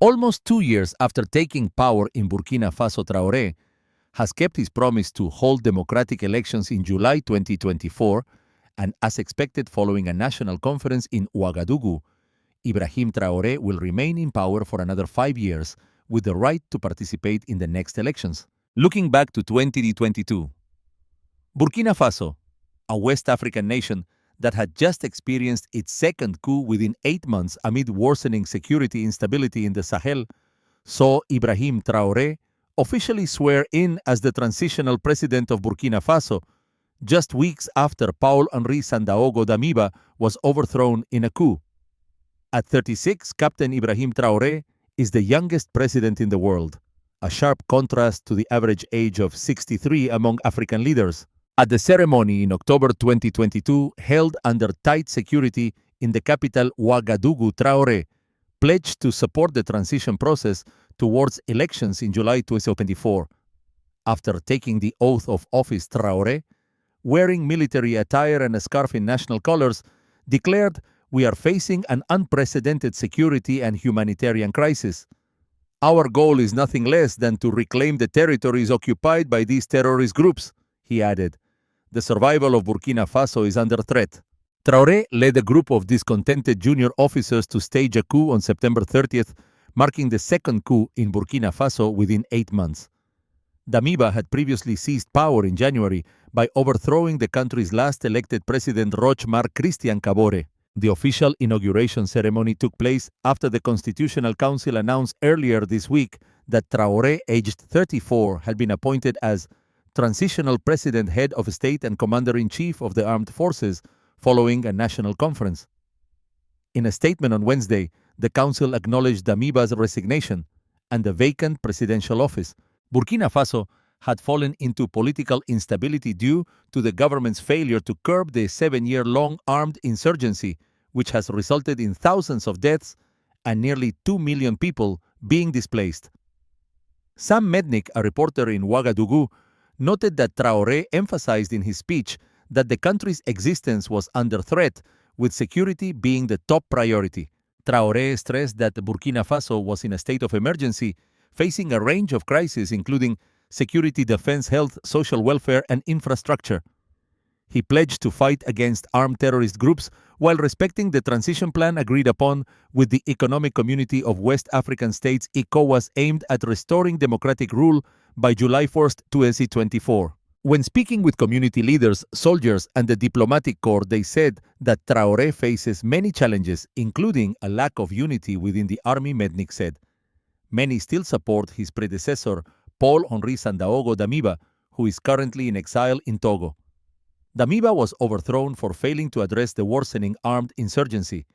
Almost 2 years after taking power in Burkina Faso, Traoré has kept his promise to hold democratic elections in July 2024, and as expected following a national conference in Ouagadougou, Ibrahim Traoré will remain in power for another 5 years with the right to participate in the next elections. Looking back to 2022, Burkina Faso, a West African nation that had just experienced its second coup within 8 months amid worsening security instability in the Sahel, saw Ibrahim Traoré officially swear in as the transitional president of Burkina Faso, just weeks after Paul-Henri Sandaogo Damiba was overthrown in a coup. At 36, Captain Ibrahim Traoré is the youngest president in the world, a sharp contrast to the average age of 63 among African leaders. At the ceremony in October 2022, held under tight security in the capital Ouagadougou, Traoré pledged to support the transition process towards elections in July 2024. After taking the oath of office, Traoré, wearing military attire and a scarf in national colors, declared, "We are facing an unprecedented security and humanitarian crisis. Our goal is nothing less than to reclaim the territories occupied by these terrorist groups," he added. "The survival of Burkina Faso is under threat." Traoré led a group of discontented junior officers to stage a coup on September 30th, marking the second coup in Burkina Faso within 8 months. Damiba had previously seized power in January by overthrowing the country's last elected president Roch-Marc Christian Kabore. The official inauguration ceremony took place after the Constitutional Council announced earlier this week that Traoré, aged 34, had been appointed as transitional president, head of state and commander-in-chief of the armed forces following a national conference. In a statement on Wednesday, the council acknowledged Damiba's resignation and the vacant presidential office. Burkina Faso had fallen into political instability due to the government's failure to curb the 7-year-long armed insurgency, which has resulted in thousands of deaths and nearly 2 million people being displaced. Sam Mednick, a reporter in Ouagadougou, noted that Traoré emphasized in his speech that the country's existence was under threat, with security being the top priority. Traoré stressed that Burkina Faso was in a state of emergency, facing a range of crises including security, defense, health, social welfare, and infrastructure. He pledged to fight against armed terrorist groups while respecting the transition plan agreed upon with the Economic Community of West African States (ECOWAS) aimed at restoring democratic rule by July 1st, 2024. When speaking with community leaders, soldiers, and the diplomatic corps, they said that Traoré faces many challenges, including a lack of unity within the army, Mednick said. Many still support his predecessor, Paul-Henri Sandaogo Damiba, who is currently in exile in Togo. Damiba was overthrown for failing to address the worsening armed insurgency.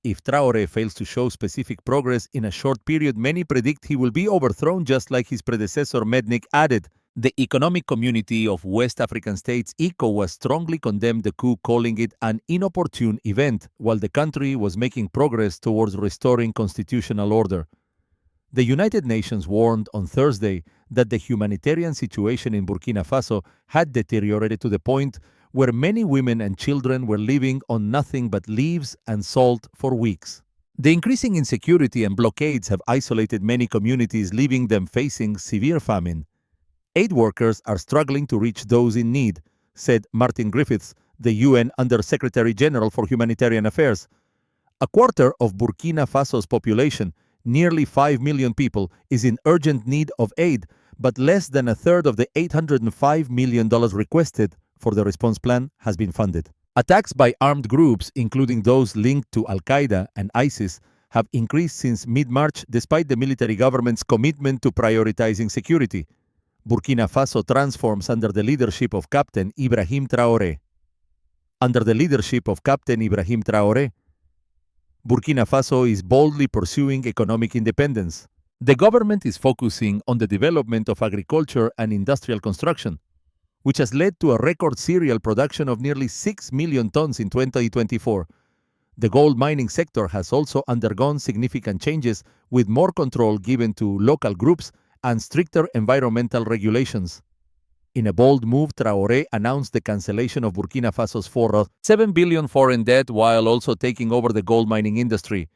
If Traoré fails to show specific progress in a short period, many predict he will be overthrown just like his predecessor, Mednick added. The Economic Community of West African States (ECOWAS) strongly condemned the coup, calling it an inopportune event, while the country was making progress towards restoring constitutional order. The United Nations warned on Thursday that the humanitarian situation in Burkina Faso had deteriorated to the point where many women and children were living on nothing but leaves and salt for weeks. The increasing insecurity and blockades have isolated many communities, leaving them facing severe famine. Aid workers are struggling to reach those in need, said Martin Griffiths, the UN Under-Secretary General for Humanitarian Affairs. A quarter of Burkina Faso's population, nearly 5 million people, is in urgent need of aid, but less than a third of the $805 million requested for the response plan has been funded. Attacks by armed groups, including those linked to Al-Qaeda and ISIS, have increased since mid-March despite the military government's commitment to prioritizing security. Burkina Faso transforms under the leadership of Captain Ibrahim Traoré. Under the leadership of Captain Ibrahim Traoré, Burkina Faso is boldly pursuing economic independence. The government is focusing on the development of agriculture and industrial construction, which has led to a record cereal production of nearly 6 million tons in 2024. The gold mining sector has also undergone significant changes, with more control given to local groups and stricter environmental regulations. In a bold move, Traoré announced the cancellation of Burkina Faso's $7 billion foreign debt while also taking over the gold mining industry.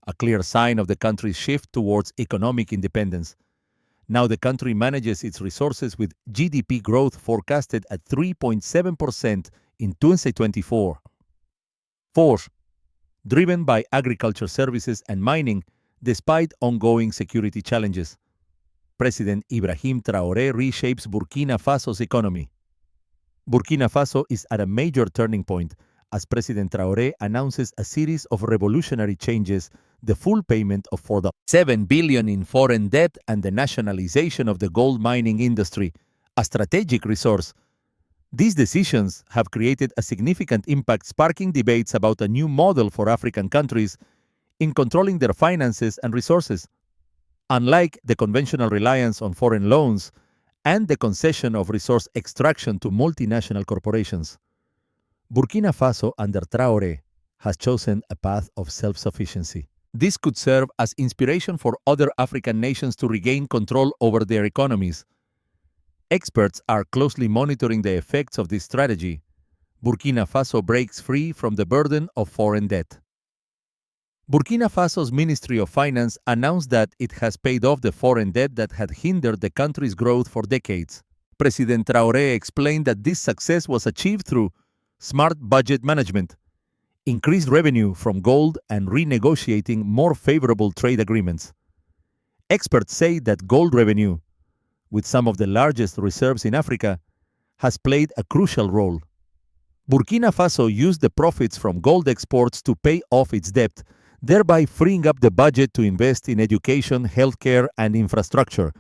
a clear sign of the country's shift towards economic independence. Now the country manages its resources with GDP growth forecasted at 3.7% in 2024. Fourth, driven by agriculture services and mining, despite ongoing security challenges. President Ibrahim Traoré reshapes Burkina Faso's economy. Burkina Faso is at a major turning point as President Traoré announces a series of revolutionary changes, the full payment of $7 billion in foreign debt and the nationalization of the gold mining industry, a strategic resource. These decisions have created a significant impact, sparking debates about a new model for African countries in controlling their finances and resources. Unlike the conventional reliance on foreign loans and the concession of resource extraction to multinational corporations, Burkina Faso under Traoré has chosen a path of self-sufficiency. This could serve as inspiration for other African nations to regain control over their economies. Experts are closely monitoring the effects of this strategy. Burkina Faso breaks free from the burden of foreign debt. Burkina Faso's Ministry of Finance announced that it has paid off the foreign debt that had hindered the country's growth for decades. President Traoré explained that this success was achieved through smart budget management, increased revenue from gold, and renegotiating more favorable trade agreements. Experts say that gold revenue, with some of the largest reserves in Africa, has played a crucial role. Burkina Faso used the profits from gold exports to pay off its debt, thereby freeing up the budget to invest in education, healthcare, and infrastructure.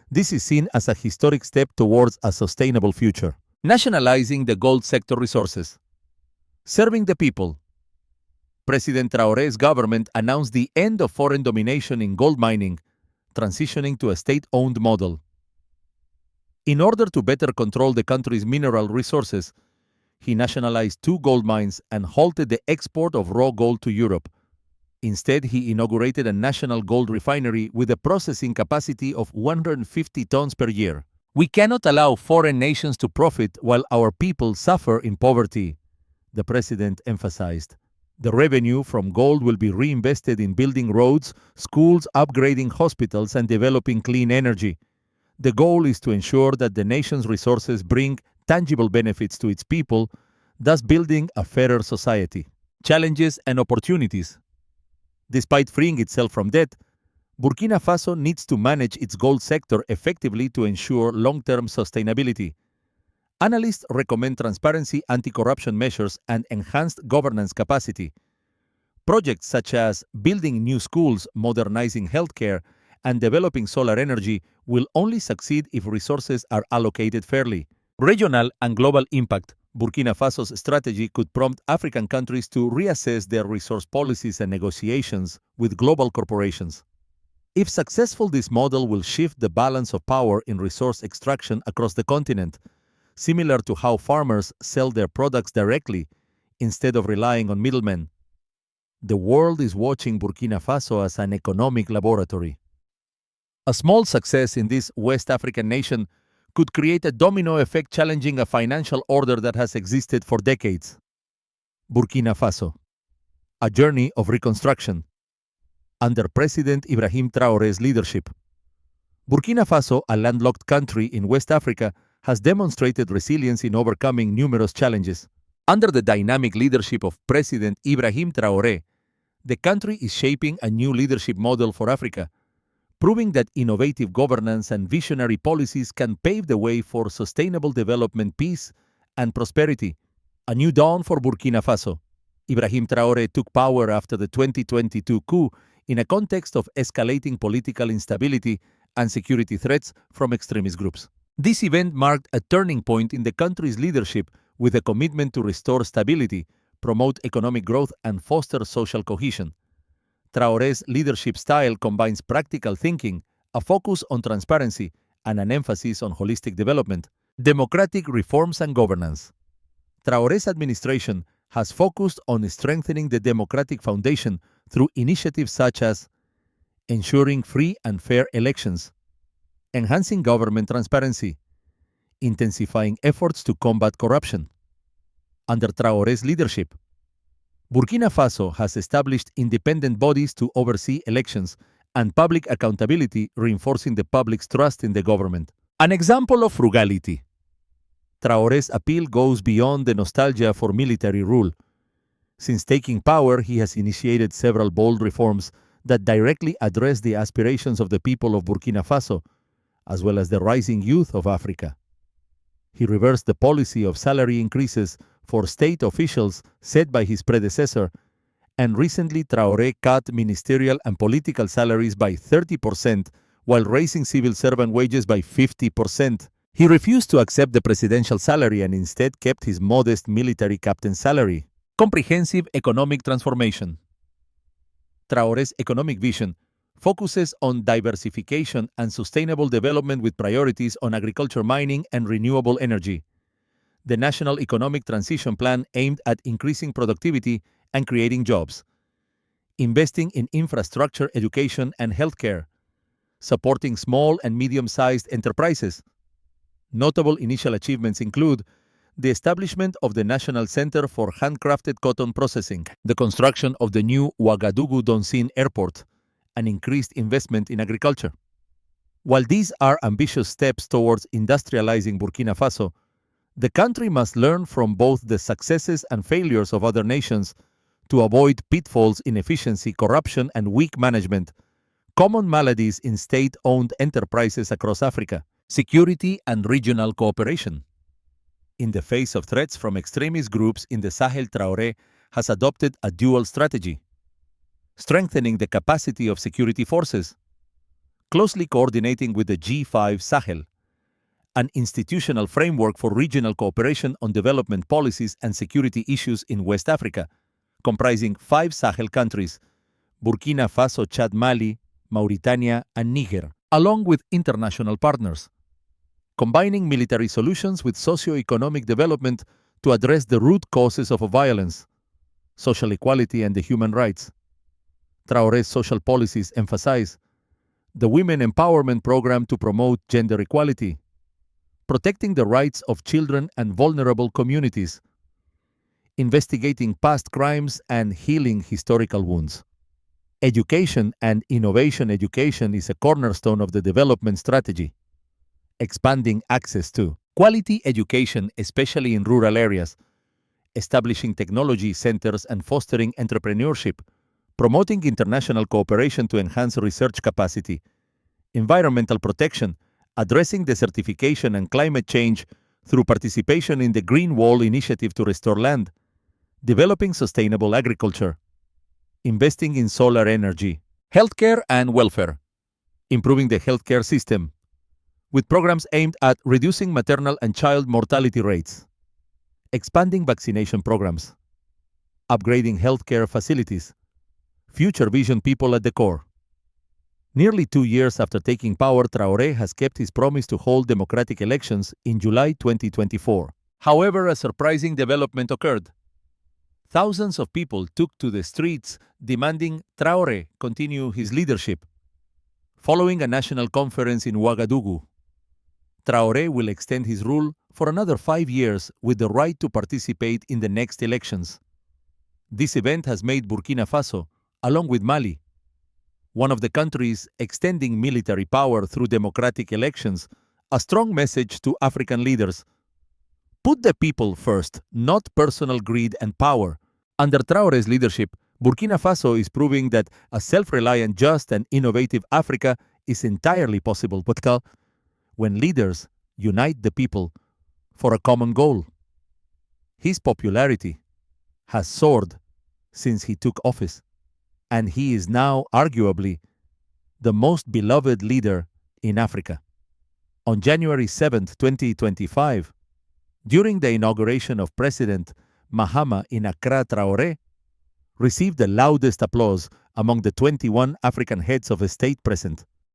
This is seen as a historic step towards a sustainable future. Nationalizing the gold sector resources. Serving the people. President Traoré's government announced the end of foreign domination in gold mining, transitioning to a state-owned model. In order to better control the country's mineral resources, he nationalized 2 gold mines and halted the export of raw gold to Europe. Instead, he inaugurated a national gold refinery with a processing capacity of 150 tons per year. We cannot allow foreign nations to profit while our people suffer in poverty, the president emphasized. The revenue from gold will be reinvested in building roads, schools, upgrading hospitals, and developing clean energy. The goal is to ensure that the nation's resources bring tangible benefits to its people, thus building a fairer society. Challenges and opportunities. Despite freeing itself from debt, Burkina Faso needs to manage its gold sector effectively to ensure long-term sustainability. Analysts recommend transparency, anti-corruption measures, and enhanced governance capacity. Projects such as building new schools, modernizing healthcare, and developing solar energy will only succeed if resources are allocated fairly. Regional and global impact. Burkina Faso's strategy could prompt African countries to reassess their resource policies and negotiations with global corporations. If successful, this model will shift the balance of power in resource extraction across the continent, similar to how farmers sell their products directly instead of relying on middlemen. The world is watching Burkina Faso as an economic laboratory. A small success in this West African nation could create a domino effect, challenging a financial order that has existed for decades. Burkina Faso, a journey of reconstruction. Under President Ibrahim Traoré's leadership, Burkina Faso, a landlocked country in West Africa, has demonstrated resilience in overcoming numerous challenges. Under the dynamic leadership of President Ibrahim Traoré, the country is shaping a new leadership model for Africa, proving that innovative governance and visionary policies can pave the way for sustainable development, peace, and prosperity. A new dawn for Burkina Faso. Ibrahim Traoré took power after the 2022 coup in a context of escalating political instability and security threats from extremist groups. This event marked a turning point in the country's leadership, with a commitment to restore stability, promote economic growth, and foster social cohesion. Traoré's leadership style combines practical thinking, a focus on transparency, and an emphasis on holistic development. Democratic reforms and governance. Traoré's administration has focused on strengthening the democratic foundation through initiatives such as ensuring free and fair elections, enhancing government transparency, intensifying efforts to combat corruption. Under Traoré's leadership, Burkina Faso has established independent bodies to oversee elections and public accountability, reinforcing the public's trust in the government. An example of frugality. Traoré's appeal goes beyond the nostalgia for military rule. Since taking power, he has initiated several bold reforms that directly address the aspirations of the people of Burkina Faso, as well as the rising youth of Africa. He reversed the policy of salary increases for state officials set by his predecessor, and recently Traoré cut ministerial and political salaries by 30% while raising civil servant wages by 50%. He refused to accept the presidential salary and instead kept his modest military captain's salary. Comprehensive economic transformation. Traoré's economic vision focuses on diversification and sustainable development with priorities on agriculture, mining, and renewable energy. The National Economic Transition Plan aimed at increasing productivity and creating jobs, investing in infrastructure, education, and healthcare, supporting small and medium-sized enterprises. Notable initial achievements include the establishment of the National Center for Handcrafted Cotton Processing, the construction of the new Ouagadougou Donsin Airport, and increased investment in agriculture. While these are ambitious steps towards industrializing Burkina Faso, the country must learn from both the successes and failures of other nations to avoid pitfalls, inefficiency, corruption, and weak management, common maladies in state-owned enterprises across Africa. Security and regional cooperation. In the face of threats from extremist groups in the Sahel, Traoré has adopted a dual strategy, strengthening the capacity of security forces, closely coordinating with the G5 Sahel, an institutional framework for regional cooperation on development policies and security issues in West Africa, comprising 5 Sahel countries, Burkina Faso, Chad, Mali, Mauritania, and Niger, along with international partners, combining military solutions with socio-economic development to address the root causes of violence, social equality, and the human rights. Traoré's social policies emphasize the Women Empowerment Program to promote gender equality, protecting the rights of children and vulnerable communities, investigating past crimes and healing historical wounds. Education and innovation. Education is a cornerstone of the development strategy, expanding access to quality education, especially in rural areas, establishing technology centers and fostering entrepreneurship, promoting international cooperation to enhance research capacity, environmental protection, addressing desertification and climate change through participation in the Green Wall Initiative to restore land, developing sustainable agriculture, investing in solar energy, healthcare and welfare, improving the healthcare system, with programs aimed at reducing maternal and child mortality rates, expanding vaccination programs, upgrading healthcare facilities, future vision, people at the core. Nearly 2 years after taking power, Traoré has kept his promise to hold democratic elections in July 2024. However, a surprising development occurred. Thousands of people took to the streets demanding Traoré continue his leadership. Following a national conference in Ouagadougou, Traoré will extend his rule for another 5 years with the right to participate in the next elections. This event has made Burkina Faso, along with Mali, one of the countries extending military power through democratic elections, a strong message to African leaders. Put the people first, not personal greed and power. Under Traoré's leadership, Burkina Faso is proving that a self-reliant, just, and innovative Africa is entirely possible when leaders unite the people for a common goal. His popularity has soared since he took office, and he is now arguably the most beloved leader in Africa. On January 7, 2025, during the inauguration of President Mahama in Accra, Traoré received the loudest applause among the 21 African heads of state present.